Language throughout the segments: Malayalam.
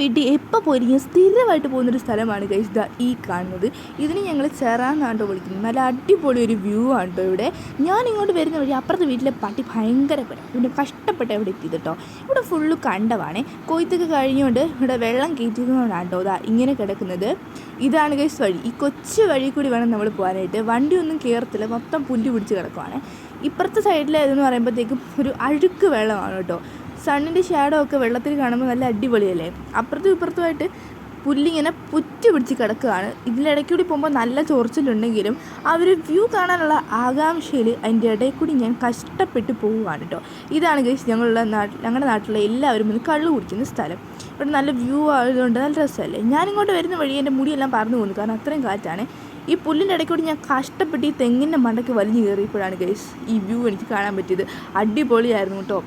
വീട്ടിൽ എപ്പോൾ പോയിരിക്കും സ്ഥിരമായിട്ട് പോകുന്നൊരു സ്ഥലമാണ് ഗൈസ് ഇതാ ഈ കാണുന്നത്. ഇതിന് ഞങ്ങൾ ചെറാന്നാണ്ടോ വിളിക്കുന്നത്. നല്ല അടിപൊളി ഒരു വ്യൂ ആണ് കേട്ടോ ഇവിടെ. ഞാൻ ഇങ്ങോട്ട് വരുന്ന വഴി അപ്പുറത്തെ വീട്ടിലെ പട്ടി ഭയങ്കര പിന്നെ കഷ്ടപ്പെട്ട് എവിടെ എത്തിയത് കേട്ടോ. ഇവിടെ ഫുള്ള് കണ്ടവാണേ. കൊയ്ത്തൊക്കെ കഴിഞ്ഞുകൊണ്ട് ഇവിടെ വെള്ളം കയറ്റിയതുകൊണ്ടാണ് കേട്ടോ ഇതാ ഇങ്ങനെ കിടക്കുന്നത്. ഇതാണ് ഗൈസ് വഴി. ഈ കൊച്ചു വഴി കൂടി വേണം നമ്മൾ പോകാനായിട്ട്. വണ്ടിയൊന്നും കയറത്തില്ല, മൊത്തം പുല്ല് പിടിച്ച് കിടക്കുവാണ്. ഇപ്പുറത്തെ സൈഡിലേതെന്ന് പറയുമ്പോഴത്തേക്കും ഒരു അഴുക്ക് വെള്ളമാണ് കേട്ടോ. സണ്ണിൻ്റെ ഷാഡോ ഒക്കെ വെള്ളത്തിൽ കാണുമ്പോൾ നല്ല അടിപൊളിയല്ലേ. അപ്പുറത്തും ഇപ്പുറത്തുമായിട്ട് പുല്ലിങ്ങനെ പുറ്റി പിടിച്ച് കിടക്കുകയാണ്. ഇതിലിടയ്ക്കൂടി പോകുമ്പോൾ നല്ല ചോർച്ചിലുണ്ടെങ്കിലും ആ ഒരു വ്യൂ കാണാനുള്ള ആകാംക്ഷയിൽ അതിൻ്റെ ഇടയിൽ കൂടി ഞാൻ കഷ്ടപ്പെട്ട് പോവുകയാണ് കേട്ടോ. ഇതാണ് ഗൈസ് ഞങ്ങളുടെ നാട്ടിലെ എല്ലാവരും ഇന്ന് കള്ളു കുടിക്കുന്ന സ്ഥലം. ഇവിടെ നല്ല വ്യൂ ആയതുകൊണ്ട് നല്ല രസമല്ലേ. ഞാനിങ്ങോട്ട് വരുന്ന വഴി എൻ്റെ മുടിയെല്ലാം പറന്നു പോകുന്നു, കാരണം അത്രയും കാറ്റാണ്. ഈ പുല്ലിൻ്റെ ഇടയ്ക്കൂടി ഞാൻ കഷ്ടപ്പെട്ട് ഈ തെങ്ങിൻ്റെ മണ്ടയ്ക്ക് വലിഞ്ഞു കയറിയപ്പോഴാണ് ഗൈസ് ഈ വ്യൂ എനിക്ക് കാണാൻ പറ്റിയത്. അടിപൊളിയായിരുന്നു കേട്ടോ.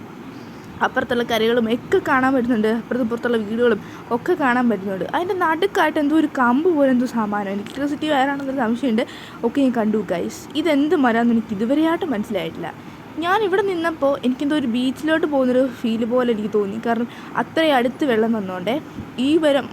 അപ്പുറത്തുള്ള കരകളും ഒക്കെ കാണാൻ പറ്റുന്നുണ്ട്, അപ്പുറത്തുള്ള വീടുകളും ഒക്കെ കാണാൻ പറ്റുന്നുണ്ട്. അതിൻ്റെ നടുക്കായിട്ട് എന്തോ ഒരു കമ്പ് പോലെ എന്തോ സാമാനം, ഇലക്ട്രിസിറ്റി വയറാണെന്നൊരു സംശയമുണ്ട്. ഒക്കെ ഞാൻ കണ്ടു ഗൈസ്. ഇതെന്ത് മരമെന്ന് എനിക്ക് ഇതുവരെയായിട്ട് മനസ്സിലായിട്ടില്ല. ഞാൻ ഇവിടെ നിന്നപ്പോൾ എനിക്കെന്തോ ഒരു ബീച്ചിലോട്ട് പോകുന്നൊരു ഫീല് പോലെ എനിക്ക് തോന്നി, കാരണം അത്രയും അടുത്ത് വെള്ളം വന്നോണ്ടേ. ഈ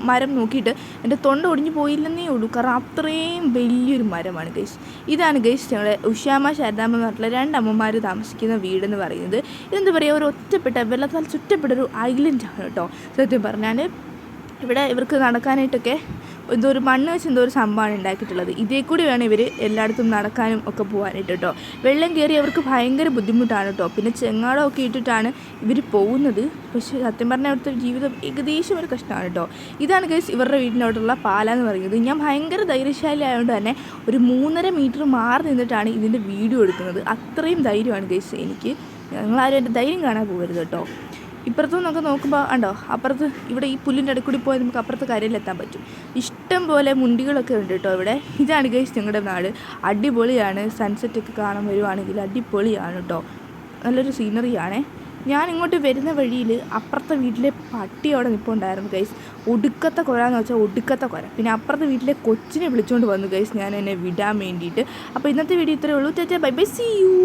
മരം നോക്കിയിട്ട് എൻ്റെ തൊണ്ട ഒടിഞ്ഞു പോയില്ലെന്നേ ഉള്ളൂ, കാരണം അത്രയും വലിയൊരു മരമാണ് ഗൈസ്. ഇതാണ് ഗൈസ് ഞങ്ങളുടെ ഉഷാമ ശാരദാമ്മ നാട്ടിലെ 2 അമ്മമാർ താമസിക്കുന്ന വീടെന്ന് പറയുന്നത്. ഇതെന്താ പറയുക, ഒരു ഒറ്റപ്പെട്ട വെള്ളത്താൽ ചുറ്റപ്പെട്ട ഒരു ഐലൻഡാണ് കേട്ടോ. സത്യം പറഞ്ഞാൽ ഇവിടെ ഇവർക്ക് നടക്കാനായിട്ടൊക്കെ എന്തോ ഒരു മണ്ണ് വെച്ച് എന്തോ ഒരു സംഭവമാണ് ഉണ്ടാക്കിയിട്ടുള്ളത്. ഇതേ കൂടി വേണം ഇവർ എല്ലായിടത്തും നടക്കാനും ഒക്കെ പോകാനായിട്ട് കേട്ടോ. വെള്ളം കയറി അവർക്ക് ഭയങ്കര ബുദ്ധിമുട്ടാണ് കേട്ടോ. പിന്നെ ചെങ്ങാടമൊക്കെ ഇട്ടിട്ടാണ് ഇവർ പോകുന്നത്. പക്ഷേ സത്യം പറഞ്ഞാൽ അവിടുത്തെ ജീവിതം ഏകദേശം ഒരു കഷ്ടമാണ് കേട്ടോ. ഇതാണ് ഗൈസ് ഇവരുടെ വീടിനോടുള്ള പാലാന്ന് പറയുന്നത്. ഞാൻ ഭയങ്കര ധൈര്യശാലി ആയതുകൊണ്ട് തന്നെ ഒരു 3.5 മീറ്റർ മാറി നിന്നിട്ടാണ് ഇതിൻ്റെ വീഡിയോ എടുക്കുന്നത്. അത്രയും ധൈര്യമാണ് ഗൈസ് എനിക്ക്. ഞങ്ങളാരും എൻ്റെ ധൈര്യം കാണാൻ പോകരുത് കേട്ടോ. ഇപ്പുറത്തു നിന്നൊക്കെ നോക്കുമ്പോൾ ഉണ്ടോ, അപ്പുറത്ത് ഇവിടെ ഈ പുല്ലിൻ്റെ ഇടയ്ക്കൂടി പോയാൽ നമുക്ക് അപ്പുറത്ത് കരയിലെത്താൻ പറ്റും. ഇഷ്ടം പോലെ മുണ്ടികളൊക്കെ ഉണ്ട് കേട്ടോ ഇവിടെ. ഇതാണ് ഗൈസ് ഞങ്ങളുടെ നാട്. അടിപൊളിയാണ്. സൺസെറ്റൊക്കെ കാണാൻ വരുവാണെങ്കിൽ അടിപൊളിയാണ് കേട്ടോ. നല്ലൊരു സീനറിയാണേ. ഞാൻ ഇങ്ങോട്ട് വരുന്ന വഴിയിൽ അപ്പുറത്തെ വീട്ടിലെ പട്ടി അവിടെ നിൽപ്പുണ്ടായിരുന്നു ഗൈസ്. ഒടുക്കത്തെ കുരയെന്ന് വെച്ചാൽ ഒടുക്കത്തെ കുര. പിന്നെ അപ്പുറത്തെ വീട്ടിലെ കൊച്ചിനെ വിളിച്ചുകൊണ്ട് വന്നു ഗൈസ് ഞാൻ എന്നെ വിടാൻ വേണ്ടിയിട്ട്. അപ്പോൾ ഇന്നത്തെ വീഡിയോ ഇത്രയേ ഉള്ളൂ. ചേച്ചാ ബൈ ബൈ, സീ യു.